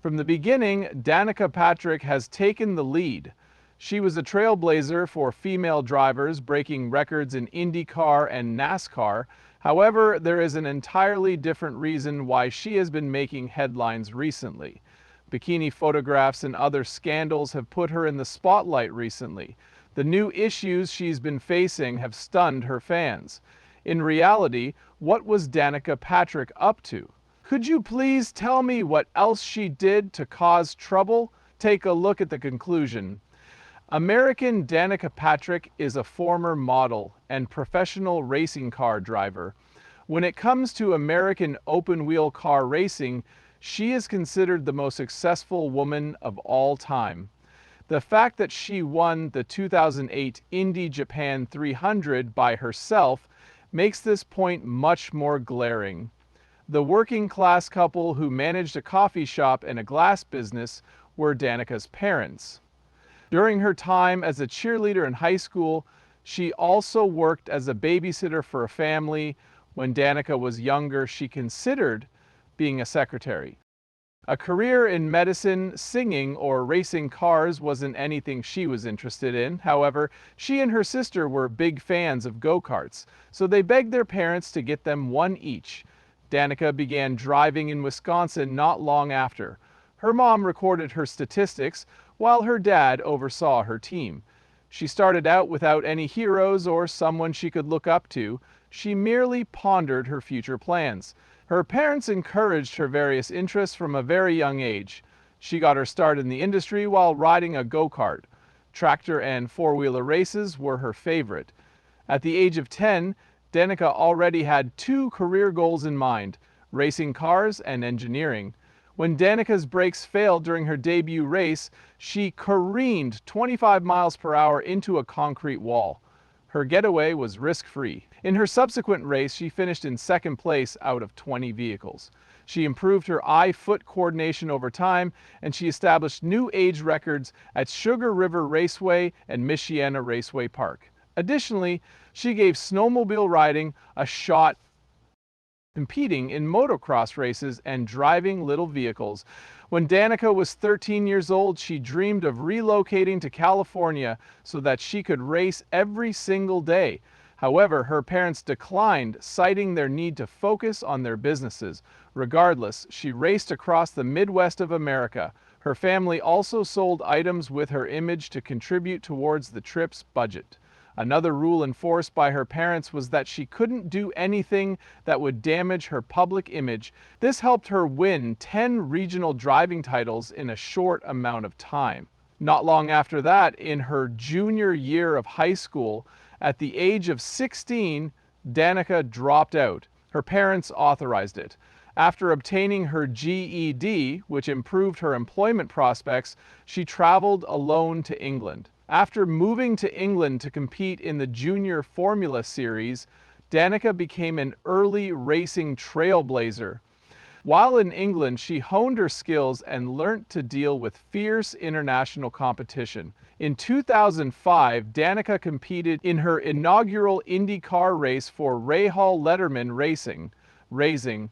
From the beginning, Danica Patrick has taken the lead. She was a trailblazer for female drivers, breaking records in IndyCar and NASCAR. However, there is an entirely different reason why she has been making headlines recently. Bikini photographs and other scandals have put her in the spotlight recently. The new issues she's been facing have stunned her fans. In reality, what was Danica Patrick up to? Could you please tell me what else she did to cause trouble? Take a look at the conclusion. American Danica Patrick is a former model and professional racing car driver. When it comes to American open-wheel car racing, she is considered the most successful woman of all time. The fact that she won the 2008 Indy Japan 300 by herself makes this point much more glaring. The working-class couple who managed a coffee shop and a glass business were Danica's parents. During her time as a cheerleader in high school, she also worked as a babysitter for a family. When Danica was younger, she considered being a secretary. A career in medicine, singing, or racing cars wasn't anything she was interested in. However, she and her sister were big fans of go-karts, so they begged their parents to get them one each. Danica began driving in Wisconsin not long after. Her mom recorded her statistics, while her dad oversaw her team. She started out without any heroes or someone she could look up to. She merely pondered her future plans. Her parents encouraged her various interests from a very young age. She got her start in the industry while riding a go-kart. Tractor and four-wheeler races were her favorite. At the age of 10, Danica already had two career goals in mind: racing cars and engineering. When Danica's brakes failed during her debut race, she careened 25 miles per hour into a concrete wall. Her getaway was risk-free. In her subsequent race, she finished in second place out of 20 vehicles. She improved her eye-foot coordination over time, and she established new age records at Sugar River Raceway and Michiana Raceway Park. Additionally, she gave snowmobile riding a shot, competing in motocross races and driving little vehicles. When Danica was 13 years old, she dreamed of relocating to California so that she could race every single day. However, her parents declined, citing their need to focus on their businesses. Regardless, she raced across the Midwest of America. Her family also sold items with her image to contribute towards the trip's budget. Another rule enforced by her parents was that she couldn't do anything that would damage her public image. This helped her win 10 regional driving titles in a short amount of time. Not long after that, in her junior year of high school, at the age of 16, Danica dropped out. Her parents authorized it. After obtaining her GED, which improved her employment prospects, she traveled alone to England. After moving to England to compete in the Junior Formula Series, Danica became an early racing trailblazer. While in England, she honed her skills and learnt to deal with fierce international competition. In 2005, Danica competed in her inaugural IndyCar race for Rahal Letterman Racing.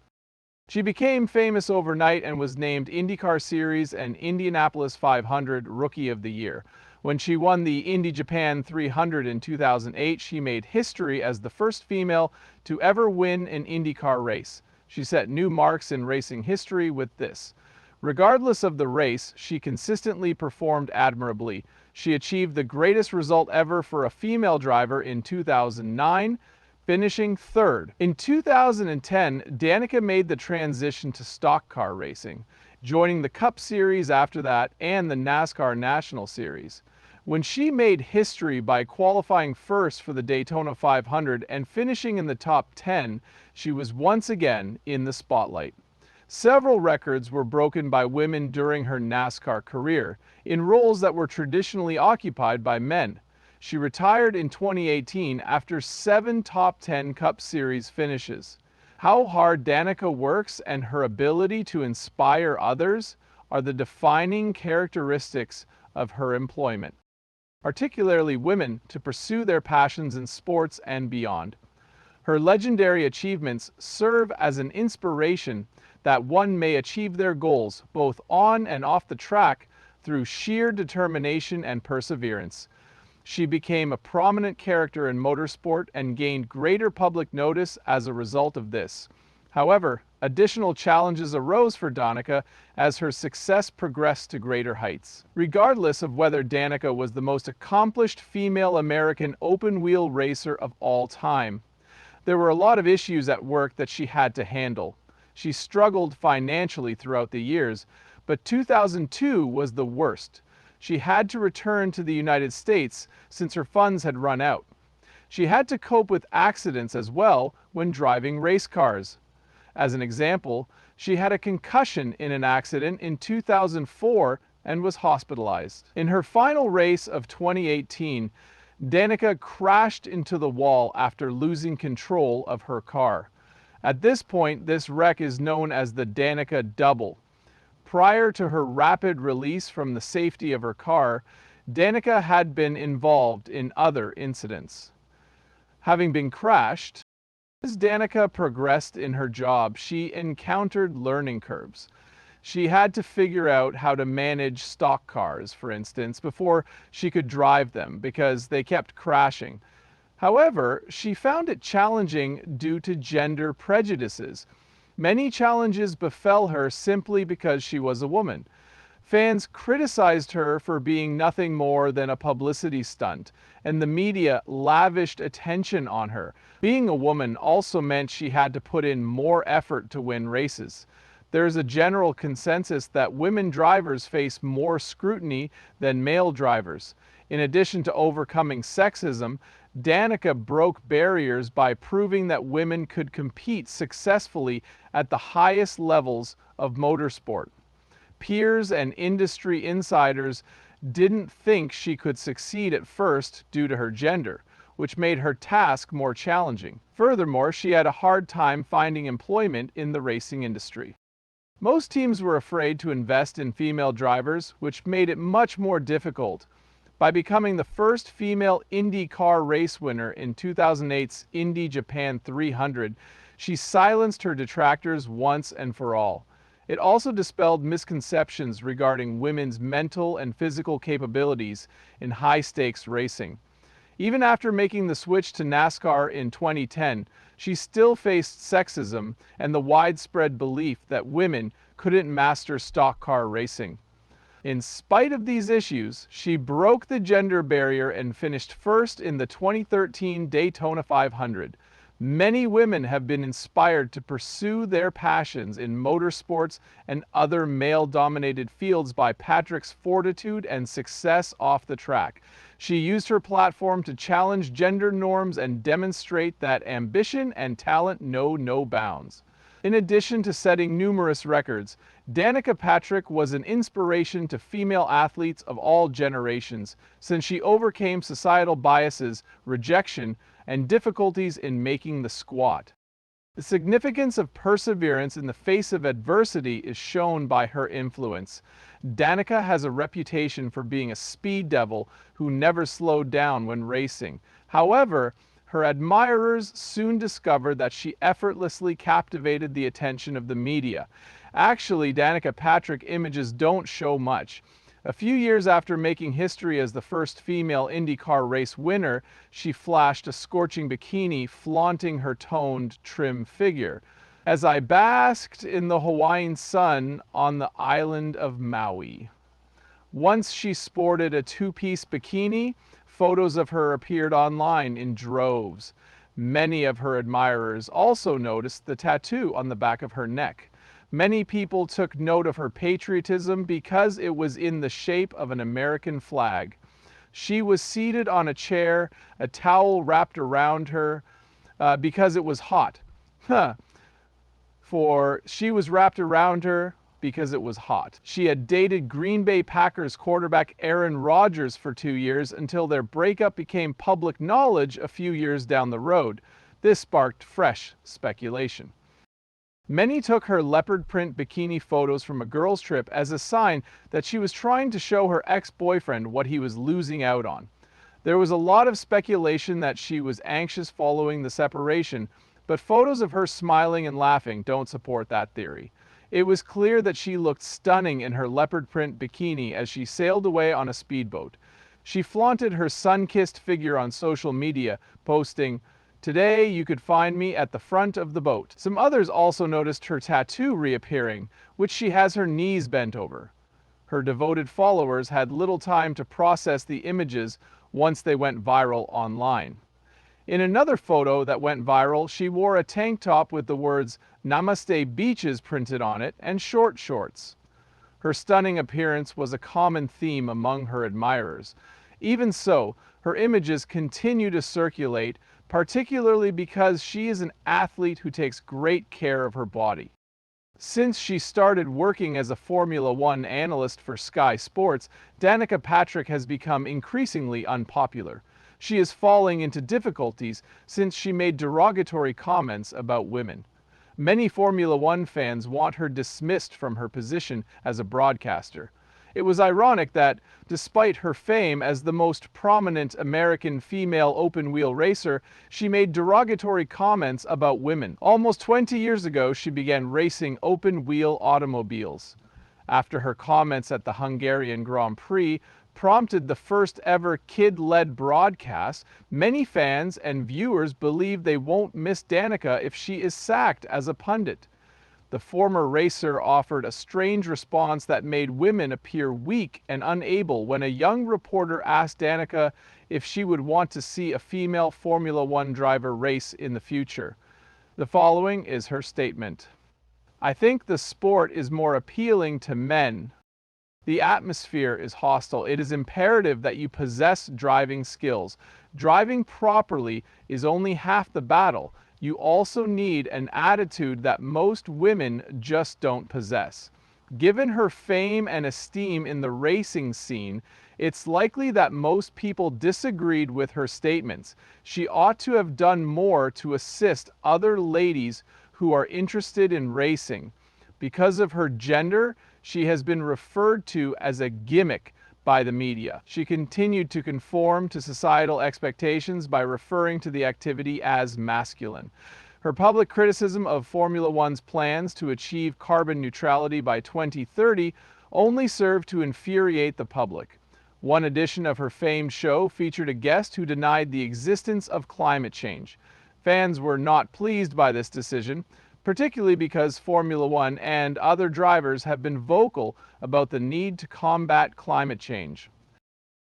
She became famous overnight and was named IndyCar Series and Indianapolis 500 Rookie of the Year. When she won the Indy Japan 300 in 2008, she made history as the first female to ever win an IndyCar race. She set new marks in racing history with this. Regardless of the race, she consistently performed admirably. She achieved the greatest result ever for a female driver in 2009, finishing third. In 2010, Danica made the transition to stock car racing, joining the Cup Series after that and the NASCAR National Series. When she made history by qualifying first for the Daytona 500 and finishing in the top 10, she was once again in the spotlight. Several records were broken by women during her NASCAR career, in roles that were traditionally occupied by men. She retired in 2018 after 7 top 10 Cup Series finishes. How hard Danica works and her ability to inspire others are the defining characteristics of her employment, particularly women, to pursue their passions in sports and beyond. Her legendary achievements serve as an inspiration that one may achieve their goals, both on and off the track, through sheer determination and perseverance. She became a prominent character in motorsport and gained greater public notice as a result of this. However, additional challenges arose for Danica as her success progressed to greater heights. Regardless of whether Danica was the most accomplished female American open-wheel racer of all time, there were a lot of issues at work that she had to handle. She struggled financially throughout the years, but 2002 was the worst. She had to return to the United States since her funds had run out. She had to cope with accidents as well when driving race cars. As an example, she had a concussion in an accident in 2004 and was hospitalized. In her final race of 2018, Danica crashed into the wall after losing control of her car. At this point, this wreck is known as the Danica Double. Prior to her rapid release from the safety of her car, Danica had been involved in other incidents. Having been crashed, as Danica progressed in her job, she encountered learning curves. She had to figure out how to manage stock cars, for instance, before she could drive them because they kept crashing. However, she found it challenging due to gender prejudices. Many challenges befell her simply because she was a woman. Fans criticized her for being nothing more than a publicity stunt, and the media lavished attention on her. Being a woman also meant she had to put in more effort to win races. There is a general consensus that women drivers face more scrutiny than male drivers. In addition to overcoming sexism, Danica broke barriers by proving that women could compete successfully at the highest levels of motorsport. Peers and industry insiders didn't think she could succeed at first due to her gender, which made her task more challenging. Furthermore, she had a hard time finding employment in the racing industry. Most teams were afraid to invest in female drivers, which made it much more difficult. By becoming the first female IndyCar race winner in 2008's Indy Japan 300, she silenced her detractors once and for all. It also dispelled misconceptions regarding women's mental and physical capabilities in high-stakes racing. Even after making the switch to NASCAR in 2010, she still faced sexism and the widespread belief that women couldn't master stock car racing. In spite of these issues, she broke the gender barrier and finished first in the 2013 Daytona 500. Many women have been inspired to pursue their passions in motorsports and other male-dominated fields by Patrick's fortitude and success off the track. She used her platform to challenge gender norms and demonstrate that ambition and talent know no bounds. In addition to setting numerous records, Danica Patrick was an inspiration to female athletes of all generations, since she overcame societal biases, rejection, and difficulties in making the squat. The significance of perseverance in the face of adversity is shown by her influence. Danica has a reputation for being a speed devil who never slowed down when racing. However, her admirers soon discovered that she effortlessly captivated the attention of the media. Actually, Danica Patrick images don't show much. A few years after making history as the first female IndyCar race winner, she flashed a scorching bikini flaunting her toned, trim figure. As I basked in the Hawaiian sun on the island of Maui. Once she sported a two-piece bikini, photos of her appeared online in droves. Many of her admirers also noticed the tattoo on the back of her neck. Many people took note of her patriotism because it was in the shape of an American flag. She was seated on a chair, a towel wrapped around her because it was hot. She was wrapped around her because it was hot. She had dated Green Bay Packers quarterback Aaron Rodgers for 2 years until their breakup became public knowledge a few years down the road. This sparked fresh speculation. Many took her leopard print bikini photos from a girls' trip as a sign that she was trying to show her ex-boyfriend what he was losing out on. There was a lot of speculation that she was anxious following the separation, but photos of her smiling and laughing don't support that theory. It was clear that she looked stunning in her leopard print bikini as she sailed away on a speedboat. She flaunted her sun-kissed figure on social media, posting, "Today you could find me at the front of the boat." Some others also noticed her tattoo reappearing, which she has her knees bent over. Her devoted followers had little time to process the images once they went viral online. In another photo that went viral, she wore a tank top with the words "Namaste Beaches" printed on it and short shorts. Her stunning appearance was a common theme among her admirers. Even so, her images continue to circulate, particularly because she is an athlete who takes great care of her body. Since she started working as a Formula One analyst for Sky Sports, Danica Patrick has become increasingly unpopular. She is falling into difficulties since she made derogatory comments about women. Many Formula One fans want her dismissed from her position as a broadcaster. It was ironic that, despite her fame as the most prominent American female open-wheel racer, she made derogatory comments about women. Almost 20 years ago, she began racing open-wheel automobiles. After her comments at the Hungarian Grand Prix prompted the first ever kid-led broadcast, many fans and viewers believe they won't miss Danica if she is sacked as a pundit. The former racer offered a strange response that made women appear weak and unable when a young reporter asked Danica if she would want to see a female Formula One driver race in the future. The following is her statement. "I think the sport is more appealing to men. The atmosphere is hostile. It is imperative that you possess driving skills. Driving properly is only half the battle. You also need an attitude that most women just don't possess." Given her fame and esteem in the racing scene, it's likely that most people disagreed with her statements. She ought to have done more to assist other ladies who are interested in racing. Because of her gender, she has been referred to as a gimmick by the media. She continued to conform to societal expectations by referring to the activity as masculine. Her public criticism of Formula One's plans to achieve carbon neutrality by 2030 only served to infuriate the public. One edition of her famed show featured a guest who denied the existence of climate change. Fans were not pleased by this decision, particularly because Formula One and other drivers have been vocal about the need to combat climate change.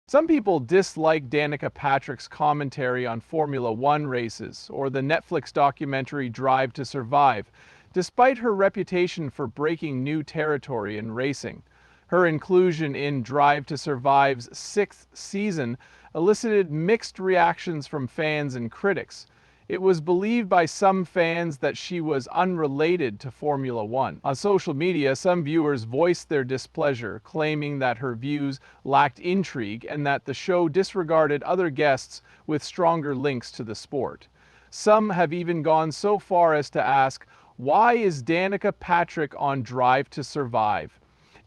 Some people dislike Danica Patrick's commentary on Formula One races or the Netflix documentary Drive to Survive, despite her reputation for breaking new territory in racing. Her inclusion in Drive to Survive's 6th season elicited mixed reactions from fans and critics. It was believed by some fans that she was unrelated to Formula One. On social media, some viewers voiced their displeasure, claiming that her views lacked intrigue and that the show disregarded other guests with stronger links to the sport. Some have even gone so far as to ask, why is Danica Patrick on Drive to Survive?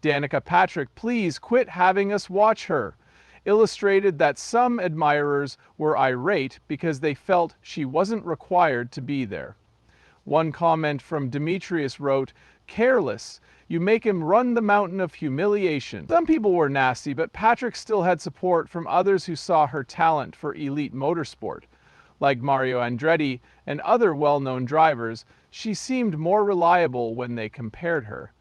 Danica Patrick, please quit having us watch her. Illustrated that some admirers were irate because they felt she wasn't required to be there. One comment from Demetrius wrote, "Careless, you make him run the mountain of humiliation." Some people were nasty, but Patrick still had support from others who saw her talent for elite motorsport. Like Mario Andretti and other well-known drivers, she seemed more reliable when they compared her.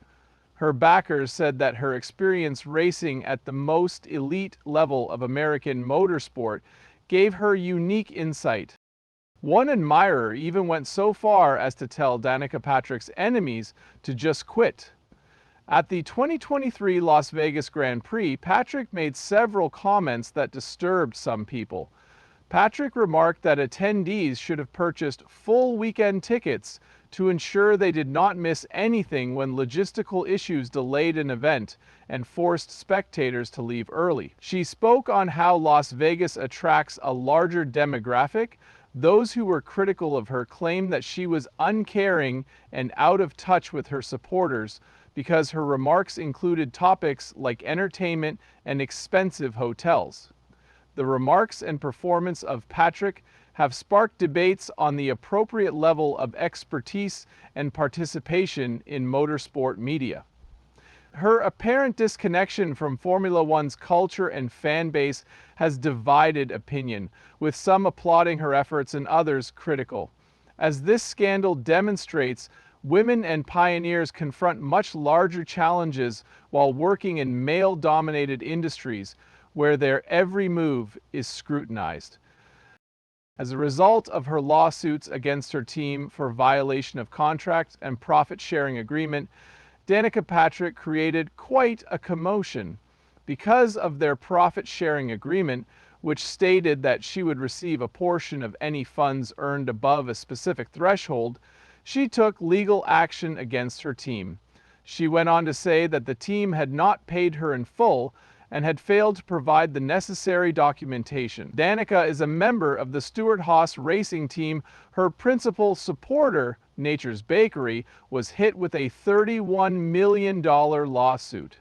Her backers said that her experience racing at the most elite level of American motorsport gave her unique insight. One admirer even went so far as to tell Danica Patrick's enemies to just quit. At the 2023 Las Vegas Grand Prix, Patrick made several comments that disturbed some people. Patrick remarked that attendees should have purchased full weekend tickets to ensure they did not miss anything when logistical issues delayed an event and forced spectators to leave early. She spoke on how Las Vegas attracts a larger demographic. Those who were critical of her claimed that she was uncaring and out of touch with her supporters because her remarks included topics like entertainment and expensive hotels. The remarks and performance of Patrick have sparked debates on the appropriate level of expertise and participation in motorsport media. Her apparent disconnection from Formula One's culture and fan base has divided opinion, with some applauding her efforts and others critical. As this scandal demonstrates, women and pioneers confront much larger challenges while working in male-dominated industries, where their every move is scrutinized. As a result of her lawsuits against her team for violation of contract and profit-sharing agreement, Danica Patrick created quite a commotion. Because of their profit-sharing agreement, which stated that she would receive a portion of any funds earned above a specific threshold, she took legal action against her team. She went on to say that the team had not paid her in full and had failed to provide the necessary documentation. Danica is a member of the Stewart-Haas racing team. Her principal supporter, Nature's Bakery, was hit with a $31 million lawsuit.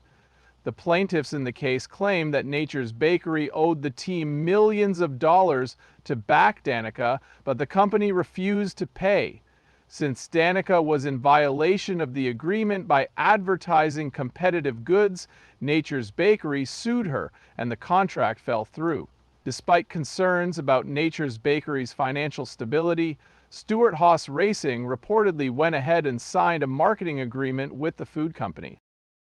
The plaintiffs in the case claim that Nature's Bakery owed the team millions of dollars to back Danica, but the company refused to pay. Since Danica was in violation of the agreement by advertising competitive goods, Nature's Bakery sued her, and the contract fell through. Despite concerns about Nature's Bakery's financial stability, Stewart-Haas Racing reportedly went ahead and signed a marketing agreement with the food company.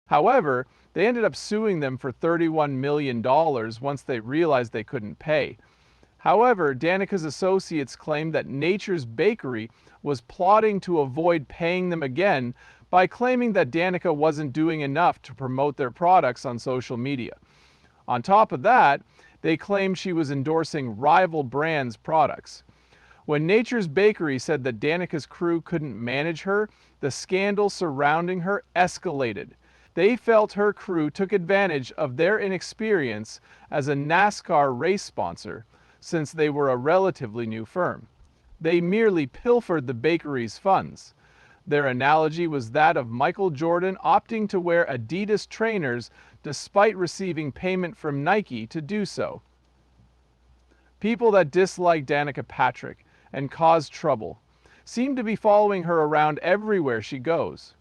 However, they ended up suing them for $31 million once they realized they couldn't pay. However, Danica's associates claimed that Nature's Bakery was plotting to avoid paying them again by claiming that Danica wasn't doing enough to promote their products on social media. On top of that, they claimed she was endorsing rival brands' products. When Nature's Bakery said that Danica's crew couldn't manage her, the scandal surrounding her escalated. They felt her crew took advantage of their inexperience as a NASCAR race sponsor, since they were a relatively new firm. They merely pilfered the bakery's funds. Their analogy was that of Michael Jordan opting to wear Adidas trainers despite receiving payment from Nike to do so. People that dislike Danica Patrick and cause trouble seem to be following her around everywhere she goes.